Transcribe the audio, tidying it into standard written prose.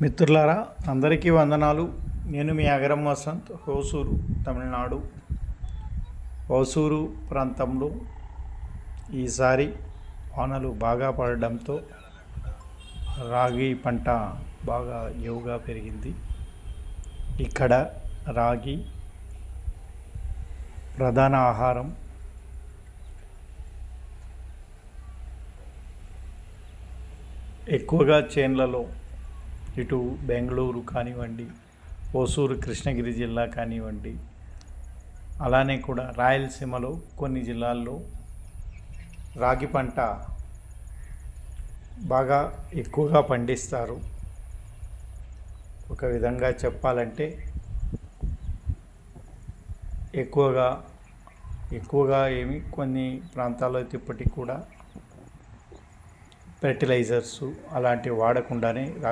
మిత్రులారా, అందరికీ వందనాలు. నేను మీ అగరం వసంత్, హోసూరు, తమిళనాడు. హోసూరు ప్రాంతంలో ఈసారి వానలు బాగా పడడంతో రాగి పంట బాగా ఎవుగా పెరిగింది. ఇక్కడ రాగి ప్రధాన ఆహారం. ఎక్కువగా చేన్లలో ఇటు బెంగళూరు కానివ్వండి, హోసూరు కృష్ణగిరి జిల్లా కానివ్వండి, అలానే కూడా రాయలసీమలో కొన్ని జిల్లాల్లో రాగి పంట బాగా ఎక్కువగా పండిస్తారు. ఒక విధంగా చెప్పాలంటే ఎక్కువగా కొన్ని ప్రాంతాల్లో అయితే ఇప్పటికి కూడా ఫెర్టిలైజర్స్ అలాంటివి వాడకుండానే రాగి